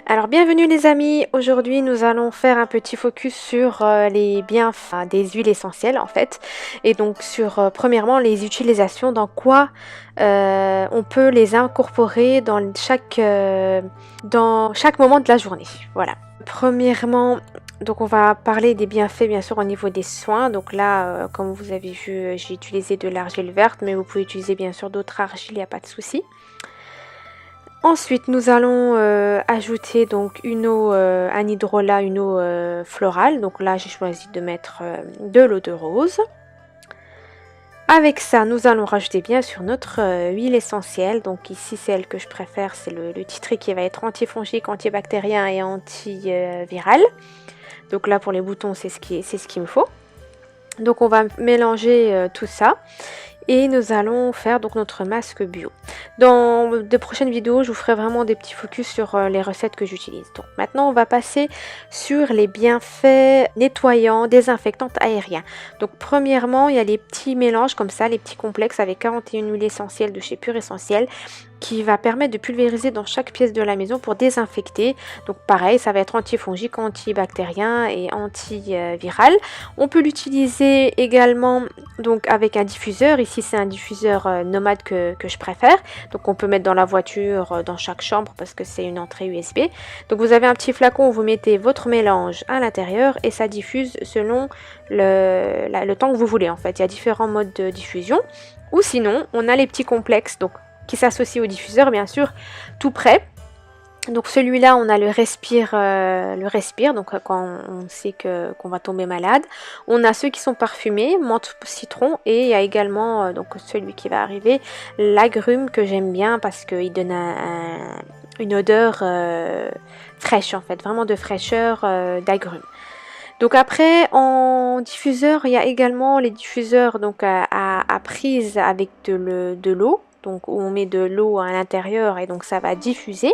Alors bienvenue les amis, aujourd'hui nous allons faire un petit focus sur les bienfaits des huiles essentielles en fait et donc sur premièrement les utilisations, dans quoi on peut les incorporer dans chaque moment de la journée. Voilà. Premièrement, donc on va parler des bienfaits bien sûr au niveau des soins. Donc là, comme vous avez vu, j'ai utilisé de l'argile verte, mais vous pouvez utiliser bien sûr d'autres argiles, il n'y a pas de souci. Ensuite, nous allons ajouter donc une eau, un hydrolat, une eau florale. Donc là, j'ai choisi de mettre de l'eau de rose. Avec ça, nous allons rajouter bien sûr notre huile essentielle. Donc ici, celle que je préfère, c'est le titri qui va être antifongique, antibactérien et antiviral. Donc là, pour les boutons, c'est ce qu'il me faut. Donc on va mélanger tout ça. Et nous allons faire donc notre masque bio. Dans de prochaines vidéos, je vous ferai vraiment des petits focus sur les recettes que j'utilise. Donc maintenant, on va passer sur les bienfaits nettoyants, désinfectants aériens. Donc premièrement, il y a les petits mélanges comme ça, les petits complexes avec 41 huiles essentielles de chez Pure Essentiel, qui va permettre de pulvériser dans chaque pièce de la maison pour désinfecter. Donc pareil, ça va être antifongique, antibactérien et antiviral. On peut l'utiliser également donc avec un diffuseur. Ici c'est un diffuseur nomade que je préfère. Donc on peut mettre dans la voiture, dans chaque chambre parce que c'est une entrée USB. Donc vous avez un petit flacon où vous mettez votre mélange à l'intérieur et ça diffuse selon le temps que vous voulez en fait. Il y a différents modes de diffusion. Ou sinon, on a les petits complexes donc qui s'associe au diffuseur bien sûr tout près. Donc celui-là on a le respire, donc quand on sait qu'on va tomber malade. On a ceux qui sont parfumés, menthe citron, et il y a également donc celui qui va arriver, l'agrume, que j'aime bien parce qu'il donne une odeur fraîche en fait, vraiment de fraîcheur d'agrumes. Donc après, en diffuseur, il y a également les diffuseurs donc à prise avec de l'eau, donc où on met de l'eau à l'intérieur et donc ça va diffuser.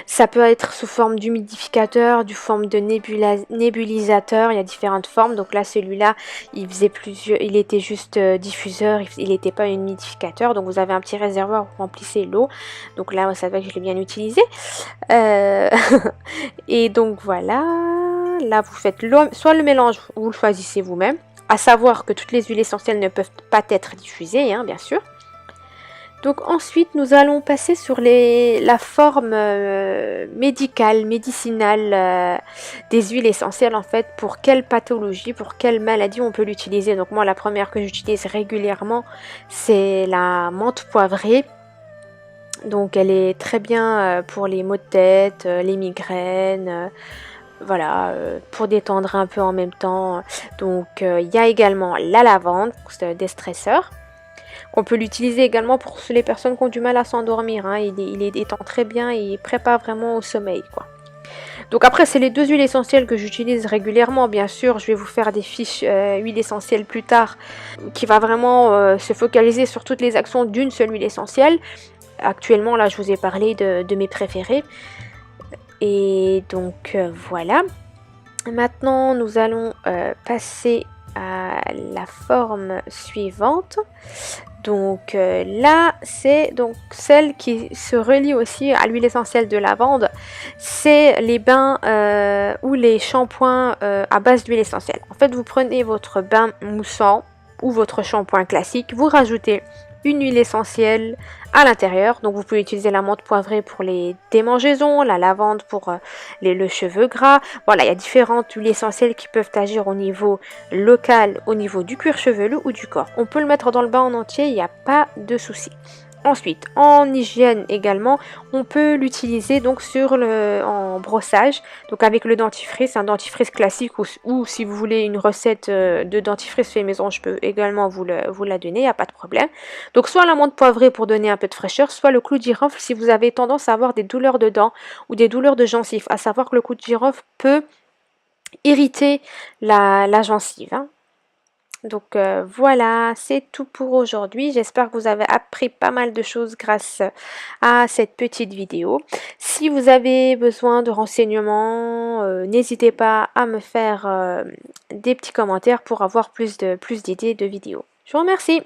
Ça peut être sous forme d'humidificateur, du forme de nébulisateur, il y a différentes formes. Donc là, celui-là, il était juste diffuseur, il n'était pas un humidificateur. Donc vous avez un petit réservoir où vous remplissez l'eau. Donc là, ça va que je l'ai bien utilisé. Et donc voilà, là vous faites soit le mélange, vous le choisissez vous-même. À savoir que toutes les huiles essentielles ne peuvent pas être diffusées, hein, bien sûr. Donc ensuite, nous allons passer sur la forme médicale, médicinale des huiles essentielles en fait. Pour quelle pathologie, pour quelle maladie on peut l'utiliser. Donc moi, la première que j'utilise régulièrement, c'est la menthe poivrée. Donc elle est très bien pour les maux de tête, les migraines, voilà, pour détendre un peu en même temps. Donc il y a également la lavande, c'est des stresseurs. On peut l'utiliser également pour les personnes qui ont du mal à s'endormir, hein. Il étend très bien et il prépare vraiment au sommeil, quoi. Donc après, c'est les deux huiles essentielles que j'utilise régulièrement. Bien sûr, je vais vous faire des fiches huiles essentielles plus tard qui va vraiment se focaliser sur toutes les actions d'une seule huile essentielle. Actuellement, là, je vous ai parlé de mes préférés. Et donc, voilà. Maintenant, nous allons passer à la forme suivante. Donc là, c'est donc celle qui se relie aussi à l'huile essentielle de lavande. C'est les bains ou les shampoings à base d'huile essentielle. En fait, vous prenez votre bain moussant ou votre shampoing classique, vous rajoutez une huile essentielle à l'intérieur. Donc vous pouvez utiliser la menthe poivrée pour les démangeaisons, la lavande pour le cheveu gras. Voilà, il y a différentes huiles essentielles qui peuvent agir au niveau local, au niveau du cuir chevelu ou du corps. On peut le mettre dans le bain en entier, il n'y a pas de souci. Ensuite, en hygiène également, on peut l'utiliser donc en brossage, donc avec le dentifrice, un dentifrice classique ou si vous voulez une recette de dentifrice fait maison, je peux également vous la donner, il n'y a pas de problème. Donc soit la menthe poivrée pour donner un peu de fraîcheur, soit le clou de girofle si vous avez tendance à avoir des douleurs de dents ou des douleurs de gencives, à savoir que le clou de girofle peut irriter la gencive, hein. Donc voilà, c'est tout pour aujourd'hui. J'espère que vous avez appris pas mal de choses grâce à cette petite vidéo. Si vous avez besoin de renseignements, n'hésitez pas à me faire des petits commentaires pour avoir plus d'idées de vidéos. Je vous remercie.